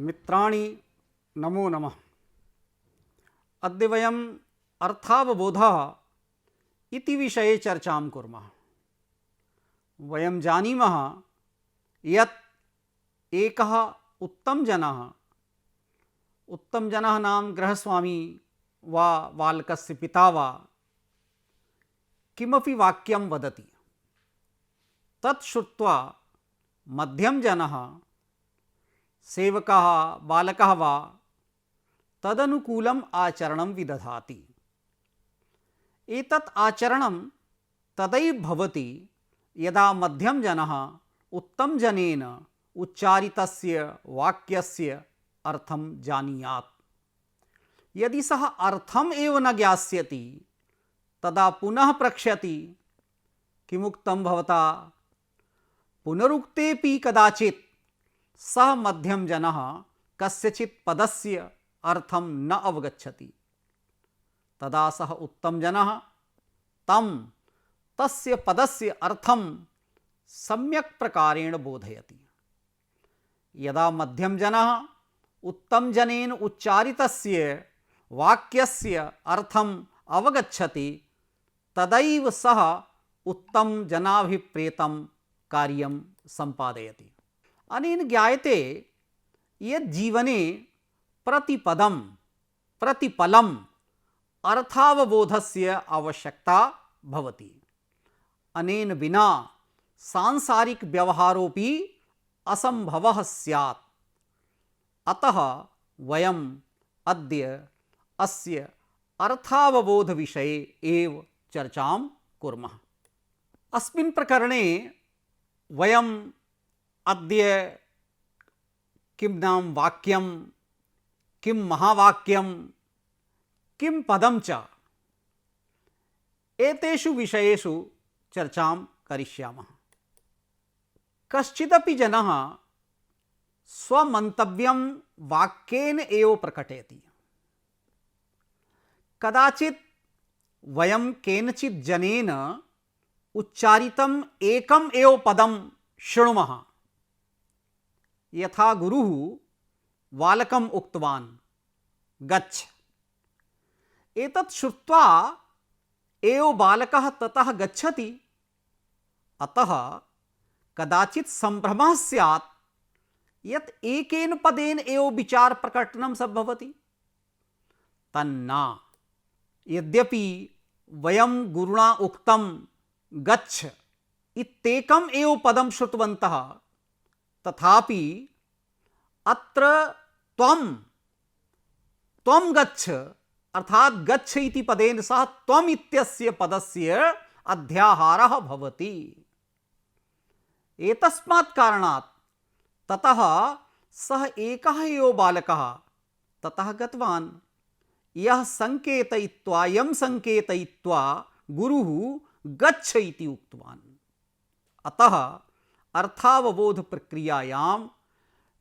मित्राणि नमो नमः। अद्य वयम् अर्थावबोधः इति विषये चर्चां कुर्मः। वयं जानीमः यत् एकः उत्तमजनः नाम गृहस्वामी वा बालकस्य पिता वा किमपि वाक्यं वदति, तत् श्रुत्वा मध्यमजनः सेवकः बालकः वा तदनुकूलम् आचरणं विदधाति। एतत् आचरणं तदैव भवति यदा मध्यमजनः उत्तमजनेन उच्चारितस्य वाक्यस्य अर्थं जानीयात्। यदि सः अर्थम् एव न ज्ञास्यति तदा पुनः प्रक्ष्यति, किमुक्तं भवता, पुनरुक्तेपि कदाचित् सः मध्यमजनः कस्यचित् पदस्य अर्थं न अवगच्छति। तदा सः उत्तमजनः तस्य पदस्य अर्थं सम्यक् प्रकारेण बोधयति। यदा मध्यमजनः उत्तमजनेन उच्चारितस्य वाक्यस्य अर्थम् अवगच्छति तदैव सः उत्तमजनाभिप्रेतं कार्यं सम्पादयति। अनेन ज्ञायते यत् जीवने प्रतिपदं प्रतिपलम् अर्थावबोधस्य आवश्यकता भवति। अनेन विना सांसारिक व्यवहारोऽपि असम्भवः स्यात्। अतः वयम् अद्य अस्य अर्थावबोध विषये एव चर्चां कुर्मः। अस्मिन् प्रकरणे वयम् अद्य किं नाम वाक्यं, किं महावाक्यं, किं पदं च, एतेषु विषयेषु चर्चां करिष्यामः। कश्चिदपि जनः स्वमन्तव्यं वाक्येन एव प्रकटयति। कदाचित् वयं केनचित् जनेन उच्चारितम् एकम् एव पदं शृणुमः। यथा गुरुः बालकम् उक्तवान्, गच्छ। एतत् श्रुत्वा एव बालकः ततः गच्छति। अतः कदाचित् सम्भ्रमः स्यात् यत् एकेन पदेन एव विचारप्रकटनं सम्भवति। तन्ना। यद्यपि वयं गुरुणा उक्तं गच्छ इत्येकम् एव पदं श्रुतवन्तः, तथापि अत्र त्वं गच्छ अर्थात गच्छ इति पदेन सह त्वम् इत्यस्य पदस्य अध्याहारः भवति। एतस्मात् कारणात् ततः सः एकः एव बालकः ततः गतवान्। यं संकेतयित्वा गुरुः गच्छ इति उक्तवान्। अतः अर्थावबोध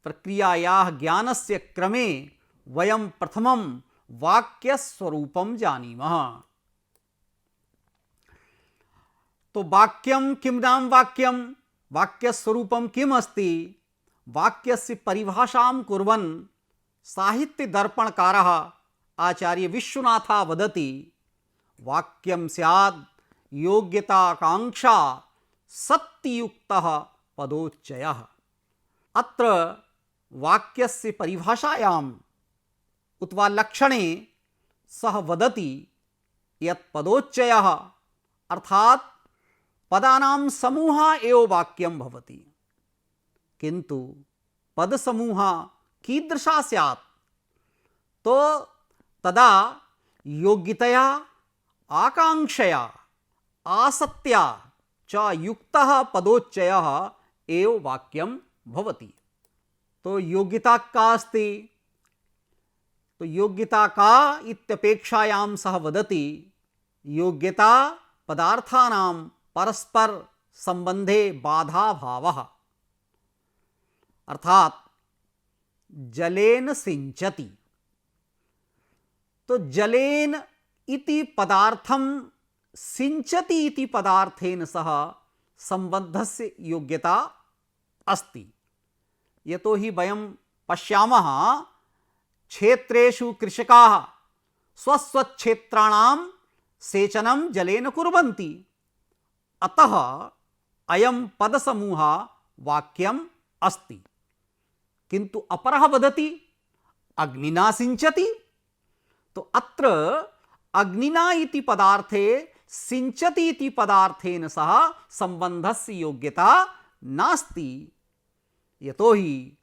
प्रक्रियायाः ज्ञानस्य क्रमे वयं प्रथमं वाक्यस्वरूपं जानीमः। तो वाक्यं किं नाम वाक्यं, वाक्यस्वरूपं किम् अस्ति? वाक्यस्य परिभाषां कुर्वन् साहित्यदर्पणकारः आचार्य विश्वनाथः वदति, वाक्यं स्यात् योग्यताकांक्षा सत्युक्तः पदोच्चयः। अत्र वाक्यस्य परिभाषायाम् उत लक्षणे सः वदति यत् पदोच्चयः अर्थात् पदानां समूहः एव वाक्यं भवति। किन्तु पदसमूहः कीदृशः स्यात्? तो तदा योग्यतया, आकांक्षया, आसत्या च युक्तः पदोच्चयः एव वाक्यं भवति। तो योग्यता का अस्ति? तो योग्यता का इत्यपेक्षायां सः वदति, योग्यता पदार्थानां परस्पर संबंधे बाधाभावः। अर्थात जलेन सिंचति। तो जलेन इति पदार्थं सिंचति इति पदार्थेन सह संबद्धस्य योग्यता अस्ति। यतो हि वयं पश्यामः क्षेत्रेषु कृषकाः स्वस्वक्षेत्राणां सेचनं जलेन कुर्वन्ति। अतः अयं पदसमूहः वाक्यम् अस्ति। किन्तु अपरः वदति अग्निना सिञ्चति। तो अत्र अग्निना इति पदार्थे सिञ्चति इति पदार्थेन सह सम्बन्धस्य योग्यता नास्ति। यतोहि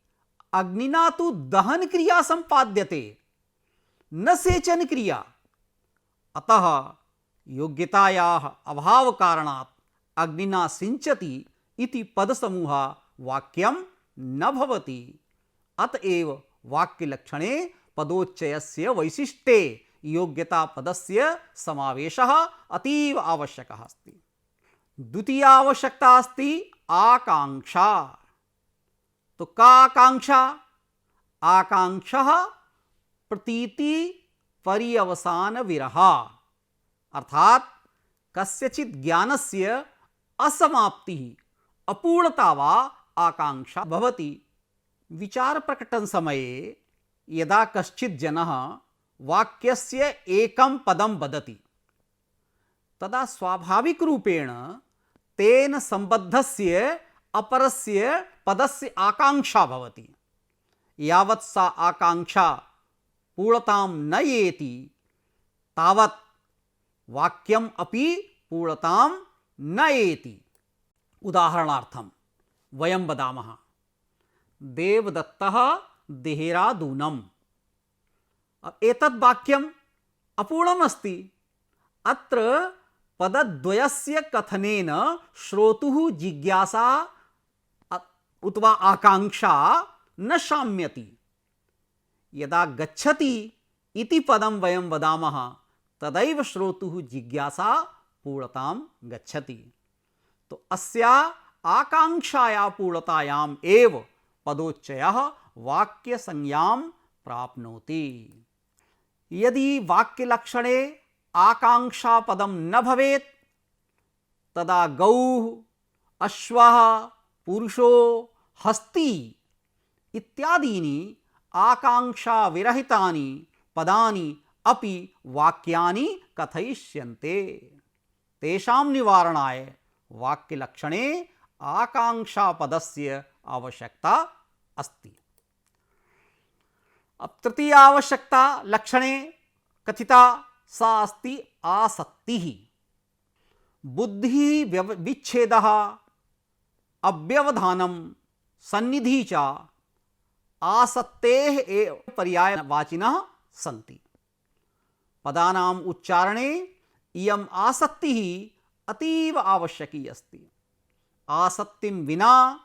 अग्निना तु दहन क्रिया सम्पाद्यते, न सेचन क्रिया। अतः योग्यतायाः अभाव कारणात् अग्निना सिञ्चति इति पदसमूहः वाक्यं न भवति। अतएव वाक्यलक्षणे पदोच्चयस्य वैशिष्ट्ये योग्यता पदस्य समावेशः अतीव आवश्यकः अस्ति। द्वितीया आवश्यकता अस्ति आकांक्षा। तो का आकांक्षा? आकांक्षः प्रतीति पर्यवसान विरह, अर्थात कस्यचित् ज्ञानस्य असमाप्तिः अपूर्णता वा आकांक्षा भवति। विचार प्रकटन समये यदा कश्चित् जनः वाक्यस्य एकं पदं वदति, तदा स्वाभाविक रूपेण तेन संबद्धस्य अपरस्य पदस्य आकांक्षा भवति। यावत् सा आकांक्षा पूर्णतां न येति तावत् वाक्यम् अपि पूर्णतां न येति। उदाहरणार्थं वयं वदामः देवदत्तः देहरादूनम्। एतद् वाक्यम् अपूर्णम् अस्ति। अत्र पदद्वयस्य कथनेन श्रोतुः जिज्ञासा अथवा आकांक्षा न शाम्यति। यदा गच्छति इति पदं वयं वदामः तदैव श्रोतुः जिज्ञासा पूर्णतां गच्छति। तो अस्या आकांक्षाया पूर्णतायाम् एव पदोच्चयः वाक्यसंज्ञां प्राप्नोति। यदि वाक्यलक्षणे आकांक्षा पदं न भवेत् तदा गौः, अश्वः, पुरुषो, हस्ती इत्यादीनि आकांक्षा विरहितानि पदानि अपि वाक्यानि कथयिष्यन्ते। तेषां निवारणाय वाक्यलक्षणे आकांक्षा पदस्य आवश्यकता अस्ति। अब तृतीया आवश्यकता लक्षणे कथिता सा अस्ति आसक्तिः। बुद्धिः विच्छेदः, अव्यवधानं, सन्निधिः च आसक्तेः एव पर्यायवाचिनः सन्ति। पदानाम् उच्चारणे इयम् आसक्तिः अतीव आवश्यकी अस्ति। आसक्तिं विना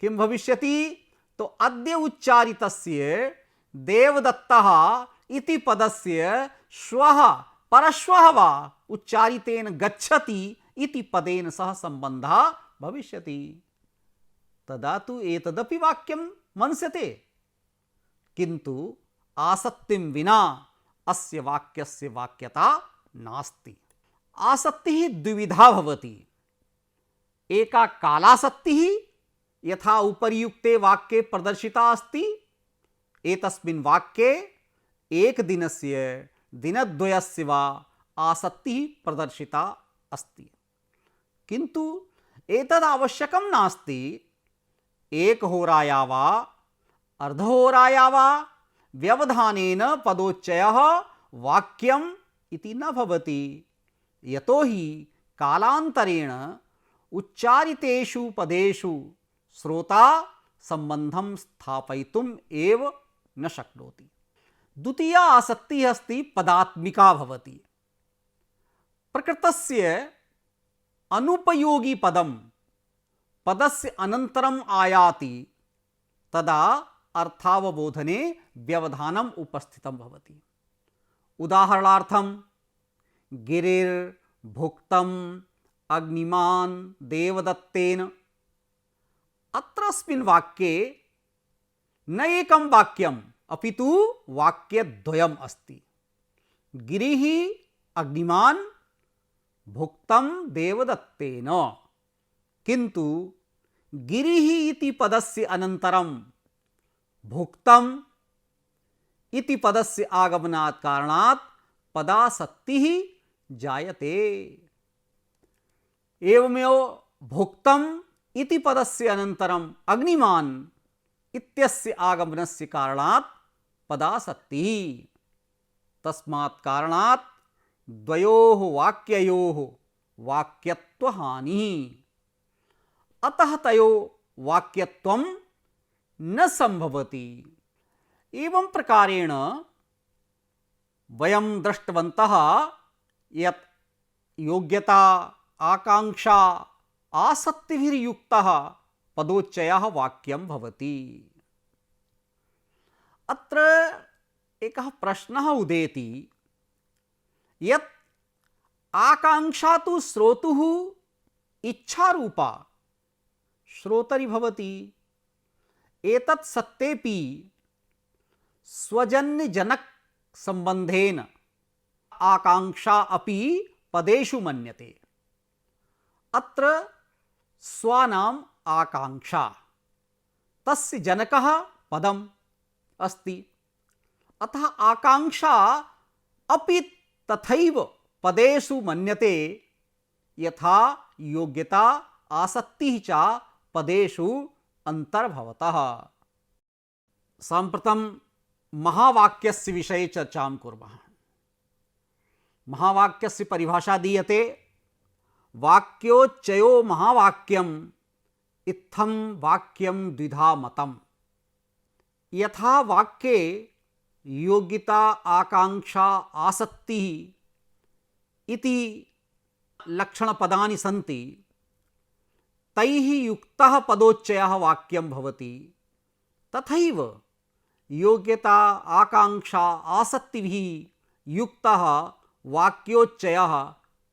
किं भविष्यति? तो अद्य उच्चारितस्य देवदत्तः इति पदस्य श्वः परश्वः वा उच्चारितेन गच्छति इति पदेन सह सम्बन्धः भविष्यति। तदा तु एतदपि वाक्यं मन्स्यते। किन्तु आसक्तिं विना अस्य वाक्यस्य वाक्यता नास्ति। आसक्तिः द्विविधा भवति। एका कालासक्तिः यथा उपर्युक्ते वाक्ये प्रदर्शिता अस्ति। एतस्मिन् वाक्ये एकदिनस्य दिनद्वयस्य वा आसक्तिः प्रदर्शिता अस्ति। किन्तु एतद् आवश्यकं नास्ति। एकहोराया वा अर्धहोराया वा व्यवधानेन पदोच्चयः वाक्यम् इति न भवति। यतोहि कालान्तरेण उच्चारितेषु पदेषु श्रोता सम्बन्धं स्थापयितुम् एव न शक्नोति। द्वितीया आसक्तिः अस्ति पदात्मिका भवति। प्रकृतस्य अनुपयोगी पदं पदस्य अनन्तरम् आयाति तदा अर्थावबोधने व्यवधानम् उपस्थितं भवति। उदाहरणार्थं गिरिर्भुक्तम् अग्निमान् देवदत्तेन। अत्रस्मिन् वाक्ये न एकं वाक्यम् अपितु वाक्यद्वयम् अस्ति। गिरिः अग्निमान् भुक्तं देवदत्तेन। किन्तु गिरिः इति पदस्य अनन्तरं भुक्तम इति पदस्य आगमनात् कारणात् पदासक्तिः जायते। एवमेव भुक्तम इति पदस्य अनन्तरम् अग्निमान् इत्यस्य आगमनस्य कारणात् पदासक्तिः। तस्मात् कारणात् द्वयोः वाक्ययोः वाक्यत्वहानिः। अतः तयोः वाक्यत्वं न संभवति। एवं प्रकारेण वयं दृष्टवन्तः यत् योग्यता, आकांक्षा, आसक्तिभिर्युक्तः पदोच्चयः वाक्यं भवति। अत्र एकः प्रश्नः उदेति यत् आकांक्षा तु श्रोतुः इच्छारूपा श्रोतरि भवति। एतत् सत्तेपि स्वजन्यजनक संबंधेन आकांक्षा अपि पदेषु मन्यते। अत्र स्वानाम् आकांक्षा, तस्य जनकः पदम् अस्ति। अतः आकांक्षा अपि तथैव पदेषु मन्यते यथा योग्यता, आसक्तिः च पदेषु अंतर्भवतः। साम्प्रतं महावाक्यस्य विषये चर्चां कुर्मः। महावाक्यस्य परिभाषा दीयते वाक्योच्चयो महावाक्यम् इत्थं वाक्यं द्विधा मतम्। यथा वाक्ये योग्यता, आकांक्षा, आसक्तिः इति लक्षणपदानि सन्ति, तैः युक्तः पदोच्चयः वाक्यं भवति। तथैव योग्यता, आकांक्षा, आसक्तिभिः युक्तः वाक्योच्चयः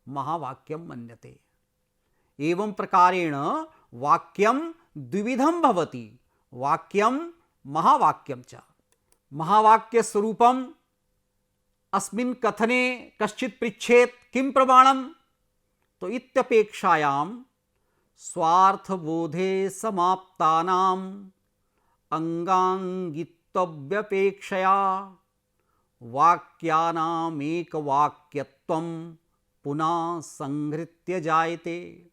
महावाक्यं मन्यते। एवं प्रकारेण वाक्यं द्विविधं भवति, वाक्यं महावाक्यं च। महावाक्यस्वरूपम् अस्मिन् कथने कश्चित् पृच्छेत् किं प्रमाणं, तो इत्यपेक्षायां स्वार्थबोधे समाप्तानाम् अंगांगित्वव्यपेक्षया वाक्यानामेकवाक्यत्वं पुनः संहृत्य जायते।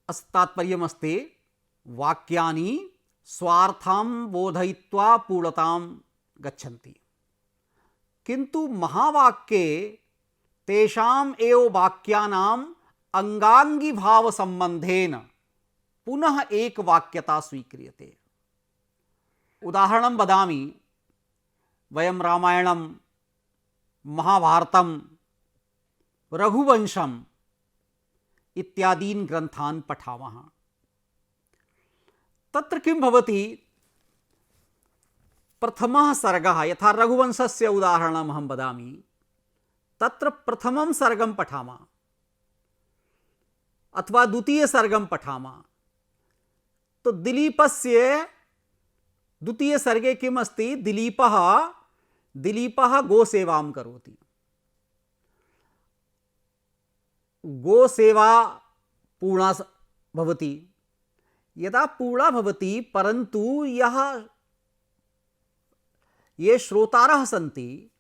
अस्य तात्पर्यमस्ति वाक्यानि स्वार्थं बोधयित्वा पूर्णतां गच्छन्ति, किन्तु महावाक्ये तेषाम् एव वाक्यानाम् अंगांगी भाव संबंधेन पुनः एक वाक्यता स्वीक्रियते। उदाहरणं वदामि। वयं रामायणं, महाभारतं, रघुवंशम् इत्यादीन् ग्रन्थान् पठामः। तत्र किं भवति, प्रथमः सर्गः, यथा रघुवंशस्य उदाहरणम् अहं वदामि, तत्र प्रथमं सर्गं पठामः अथवा द्वितीय सर्गं पठामः, तो दिलीपस्य द्वितीय सर्गे किम् अस्ति, दिलीपः गोसेवां करोति। गोसेवा पूर्णा भवति। यदा पूर्णा भवति, परन्तु ये श्रोतारः सन्ति,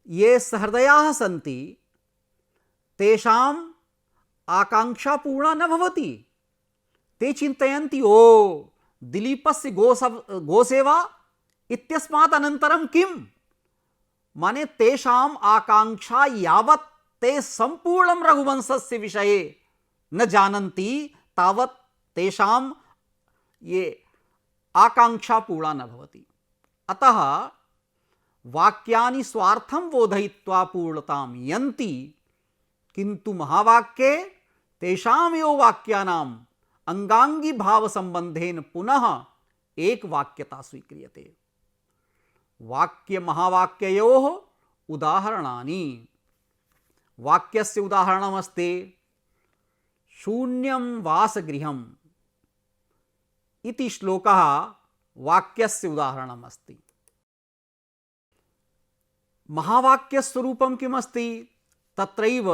ये सहृदयाः सन्ति, तेषाम् आकांक्षा पूर्णा न भवति। ते चिन्तयन्ति ओ दिलीपस्य गोसेवा इत्यस्मात् अनन्तरं किम्, माने तेषाम् आकांक्षा यावत् ते सम्पूर्णं रघुवंशस्य विषये न जानन्ति तावत् तेषां ये आकांक्षा पूर्णा न भवति। अतः वाक्यानि स्वार्थं बोधयित्वा पूर्णतां यन्ति, किन्तु महावाक्ये तेषामेव वाक्यानाम् अंगांगी भाव संबंधेन पुनः एक वाक्यता स्वीक्रियते। वाक्य महावाक्ययोः उदाहरणानि। वाक्यस्य उदाहरणमस्ति शून्यं वासगृहम् इति श्लोकः वाक्यस्य उदाहरणमस्ति। महावाक्यस्वरूपं किमस्ति, तत्रैव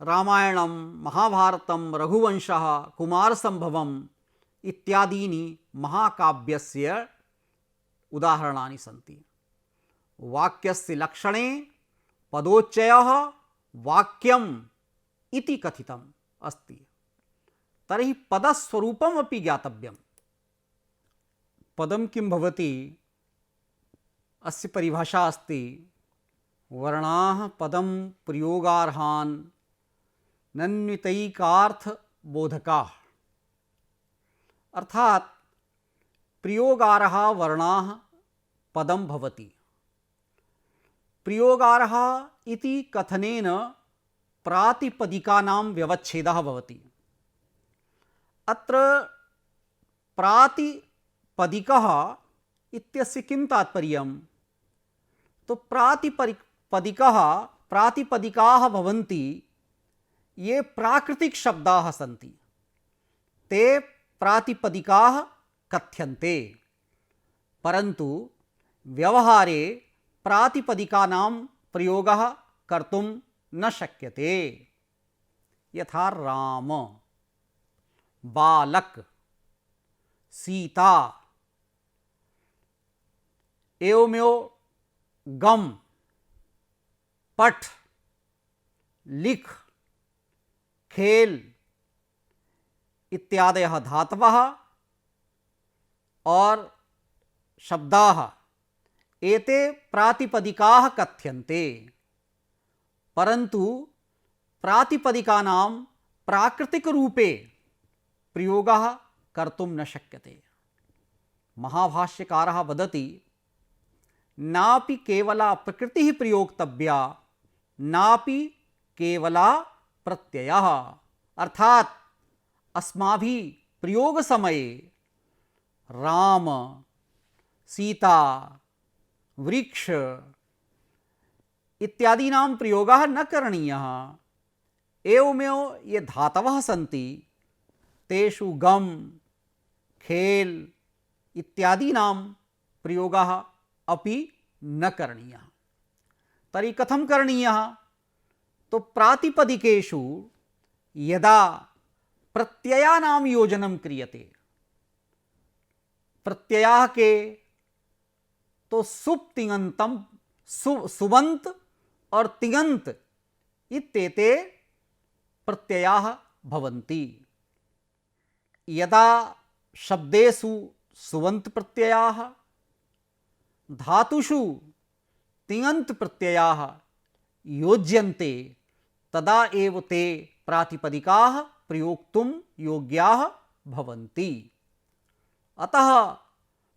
रामायणं, महाभारतं, रघुवंशः, कुमारसम्भवम् इत्यादीनि महाकाव्यस्य उदाहरणानि सन्ति। वाक्यस्य लक्षणे पदोच्चयः वाक्यम् इति कथितम् अस्ति, तर्हि पदस्वरूपमपि ज्ञातव्यम्। पदं किं भवति? अस्य परिभाषा अस्ति, वर्णाः पदं प्रयोगार्हान् नन्वितैकार्थबोधकाः। अर्थात प्रयोगार्ह वर्णाः पदं भवति। प्रयोगार्ह इति कथनेन प्रातिपदिकानां व्यवच्छेदः भवति। अत्र प्रातिपदिकः इत्यस्य किं तात्पर्यं? तो प्रातिपदिकाः भवन्ति ये प्राकृतिक शब्दाः सन्ति, ते प्रातिपदिकाः कथ्यन्ते, परन्तु व्यवहारे प्रातिपदिकानां प्रयोगः कर्तुं न शक्यते। यथा राम, बालक, सीता, एवमेव गम, पठ, लिख, खेल इत्यादयः धातवः और शब्दाः एते प्रातिपदिकाः कथ्यन्ते, परन्तु प्रातिपदिकानां प्राकृतिकरूपे प्रयोगः कर्तुं न शक्यते। महाभाष्यकारः वदति, नापि केवला प्रकृतिः प्रयोक्तव्या, नापि केवला प्रत्ययः। अर्थात अस्माभिः प्रयोग समये राम, सीता, वृक्ष इत्यादीनां प्रयोगः न करणीयः। एवमेव ये धातवः सन्ति तेषु गम, खेल इत्यादीनां प्रयोगः अपि न करणीयः। तर्हि कथं करणीयः? तो प्रातिपदिकेषु यदा प्रत्ययानां योजनं क्रियते, प्रत्ययाः के तो सुप तिङन्तम, सुबंत और तिङन्त इत्येते प्रत्ययाः भवन्ति। यदा शब्देषु सुबंत प्रत्ययाः, धातुषु तिङन्त प्रत्ययाः योज्यन्ते, तदा एव ते प्रातिपदिकाः प्रयोक्तुं योग्याः भवन्ति। अतः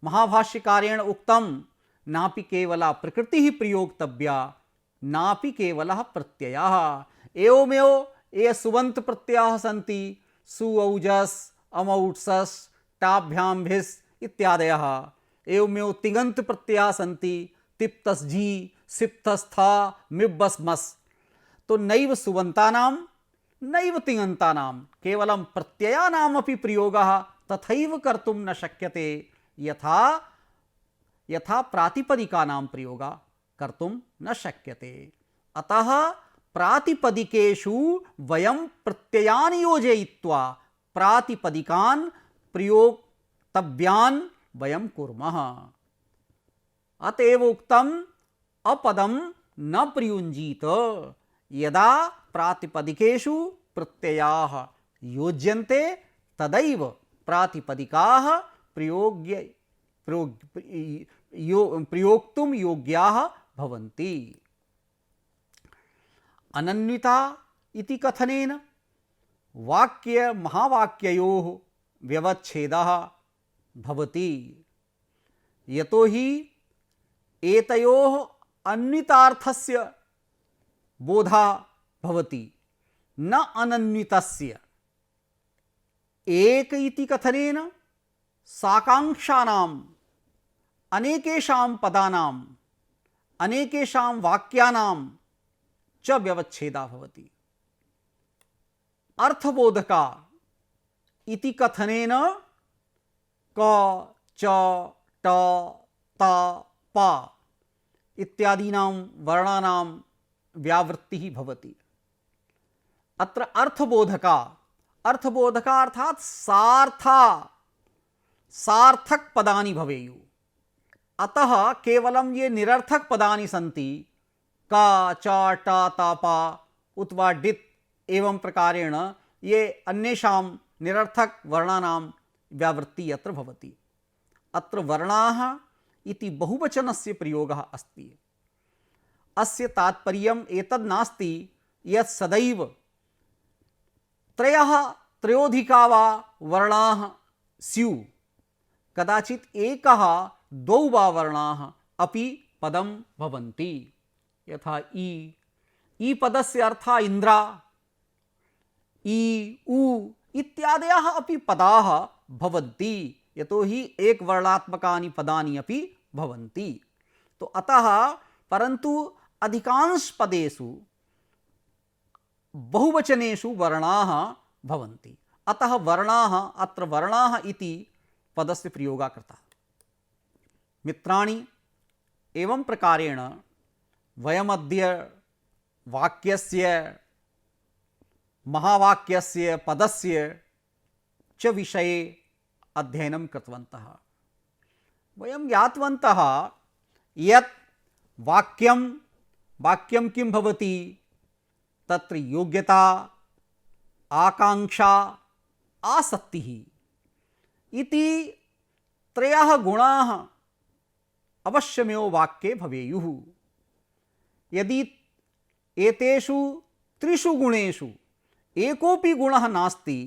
महाभाष्यकारेण उक्तं, नापि केवला प्रकृतिः प्रयोक्तव्या, नापि केवलः प्रत्ययः। एवमेव ये सुबन्त प्रत्ययाः सन्ति, सु औजस्, अमौट्सस्, टाभ्यां भिस् इत्यादयः। एवमेव तिङन्त प्रत्ययाः सन्ति, तिप्तस् झि, सिप्तस् था, मिब्बस् मस्। तो नैव सुबन्तानां नैव तिङन्तानां केवलं प्रत्ययानामपि प्रयोगः तथैव कर्तुं न शक्यते, यथा प्रातिपदिकानां प्रयोगः कर्तुं न शक्यते। अतः प्रातिपदिकेषु वयं प्रत्ययान् योजयित्वा प्रातिपदिकान् प्रयोक्तव्यान् वयं कुर्मः। अतएव उक्तम्, अपदं न प्रयुञ्जीत। यदा प्रातिपदिकेषु प्रत्ययाः योज्यन्ते तदैव प्रातिपदिकाः प्रयोक्तुं योग्याः भवन्ति। अनन्विता इति कथनेन वाक्य महावाक्ययोः व्यवच्छेदः भवति। यतोहि एतयोः अन्वितार्थस्य बोधः भवति, न अनन्वितस्य। एक इति कथनेन साकांक्षानाम्, अनेकेषां पदानाम्, अनेकेषां वाक्यानां च व्यवच्छेदः भवति। अर्थबोधका इति कथनेन क, च, ट, त, प इत्यादीनां वर्णानां व्यावृत्तिः भवति। अत्र अर्थबोधका अर्थात सार्था सार्थक पदानि भवेयुः। अतः केवलं ये निरर्थक पदानि सन्ति का च ट त प उत वा डित् एवं प्रकारेण ये अन्येषां निरर्थक वर्णानां व्यावृत्ति अत्र भवति। अत्र वर्णाः इति बहुवचनस्य प्रयोगः अस्ति। अस्य तात्पर्यम् एतद् नास्ति यत् सदैव त्रयोधिका वा वर्णाः स्युः। कदाचित् एकः द्वौ वा वर्णाः अपि पदं भवन्ति। यथा ई पदस्य अर्थः इन्द्रा, ई उ इत्यादयः अपि पदाः भवन्ति, यतोहि एकवर्णात्मकानि पदानि अपि भवन्ति। तो अतः परन्तु अधिकांश पदेषु बहुवचनेषु वर्णाः भवन्ति। अतः वर्णाः अत्र वर्णाः इति पदस्य प्रयोगः कृतः। मित्राणि, एवं प्रकारेण वयमद्य वाक्यस्य, महावाक्यस्य, पदस्य च विषये अध्ययनं कृतवन्तः। वयं ज्ञातवन्तः यत् वाक्यं किं भवति, तत्र योग्यता, आकांक्षा, आसक्तिः इति त्रयः गुणाः अवश्यमेव वाक्ये भवेयुः। यदि एतेषु त्रिषु गुणेषु एकोऽपि गुणः नास्ति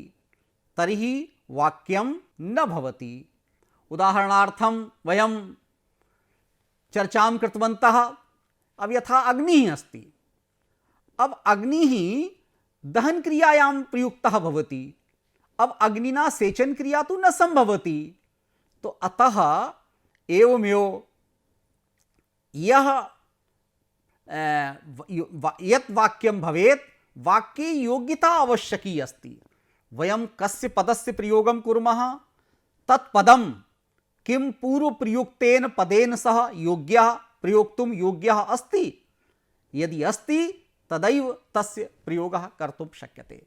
तर्हि वाक्यं न भवति। उदाहरणार्थं वयं चर्चां कृतवन्तः। अब यथा अग्निः अस्ति, अब अग्निः दहन क्रियायां प्रयुक्तः भवति। अब अग्निना सेचन क्रिया तो न संभवति। तो अतः एवमेव यह यत् वाक्यं भवेत्, वाक्ये योग्यता आवश्यकी अस्ति। वयं कस्य पदस्य प्रयोगं कुर्मः, तत्पदं किं पूर्वप्रयुक्तेन पदेन सह योग्यः, प्रयोक्तुं योग्यः अस्ति। यदि अस्ति तदैव तस्य प्रयोगः कर्तुं शक्यते।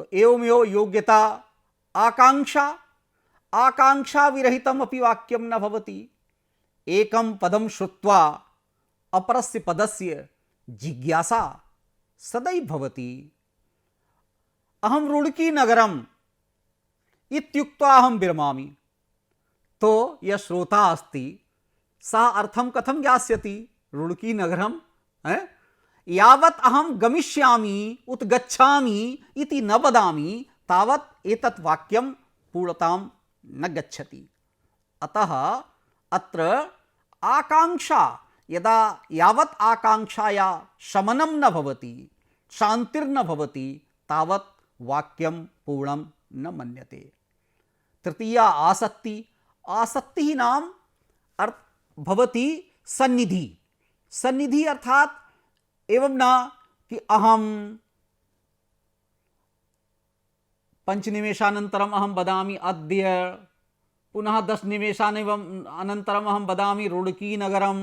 तो एवमेव योग्यता, आकांक्षा विरहितम् अपि वाक्यं न भवति। एकं पदं श्रुत्वा अपरस्य पदस्य जिज्ञासा सदैव भवति। अहं रुड़की नगरम् इत्युक्त्वा अहं विरमामि। तो यः श्रोता अस्ति सः अर्थं कथं ज्ञास्यति? रुड़की नगरं यावत् अहं गमिष्यामि उत गच्छामि इति न वदामि तावत् एतत् वाक्यं पूर्णतां न गच्छति। अतः अत्र आकांक्षा, यदा यावत् आकांक्षाया शमनं न भवति, शान्तिर्न भवति, तावत् वाक्यं पूर्णं न मन्यते। तृतीया आसक्ति। आसक्तिः नाम भवति सन्निधि। सन्निधि अर्थात एवं न कि अहं 5 निमेषानन्तरम् अहं वदामि अद्य, पुनः 10 निमेषानन्तरम् अहं वदामि रुड़की नगरं,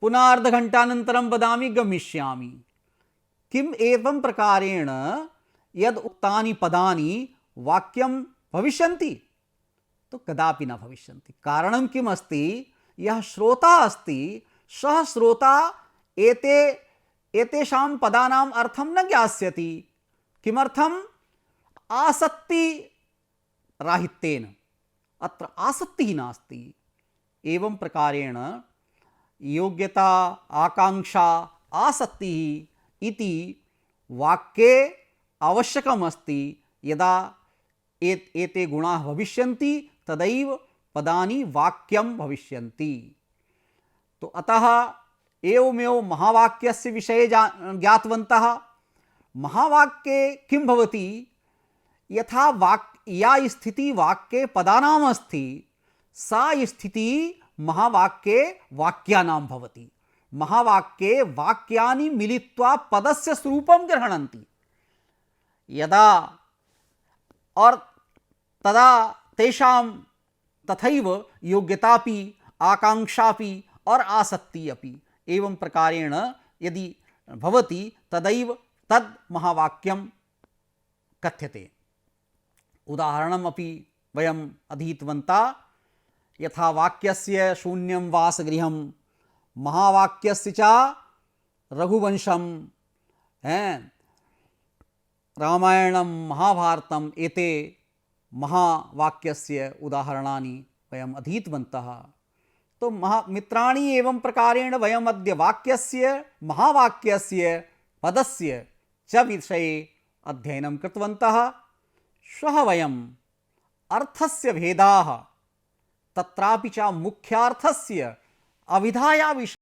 पुनः अर्धघण्टानन्तरं वदामि गमिष्यामि। किम् एवं प्रकारेण यद् उक्तानि पदानि वाक्यं भविष्यन्ति? तो कदापि न भविष्यन्ति। कारणं किम् अस्ति? यः श्रोता अस्ति सः श्रोता एतेषां पदानाम् अर्थं न ज्ञास्यति। किमर्थम्? आसक्ति राहित्येन। अत्र आसक्तिः नास्ति। एवं प्रकारेण योग्यता, आकांक्षा, आसक्तिः इति वाक्ये आवश्यकमस्ति। यदा एते गुणाः भविष्यन्ति तदैव पदानि वाक्यं भविष्यन्ति। तो अतः एवमेव महावाक्यस्य विषये ज्ञातवन्तः। महावाक्ये किं भवति? यथा या स्थितिः वाक्ये पदानाम् अस्ति, सा स्थितिः महावाक्ये वाक्यानां भवति। महावाक्ये वाक्यानि मिलित्वा पदस्य स्वरूपं ग्रहणन्ति। यदा और तदा तेषां तथैव योग्यतापि, आकांक्षापि और आसक्ति अपि एवं प्रकारेण यदि भवति तदैव तद् महावाक्यं कथ्यते। उदाहरणमपि वयम् अधीतवन्तः। यथा वाक्यस्य शून्यं वासगृहं, महावाक्यस्य च रघुवंशं, रामायणं महाभारतम् एते महावाक्यस्य उदाहरणानि वयम् अधीतवन्तः। तो मित्राणि एवं प्रकारेण वयम् अद्य वाक्यस्य, महावाक्यस्य, पदस्य च विषये अध्ययनं कृतवन्तः। श्वः वयम् अर्थस्य भेदाः, तत्रापि च मुख्यार्थस्य अविधाया विषये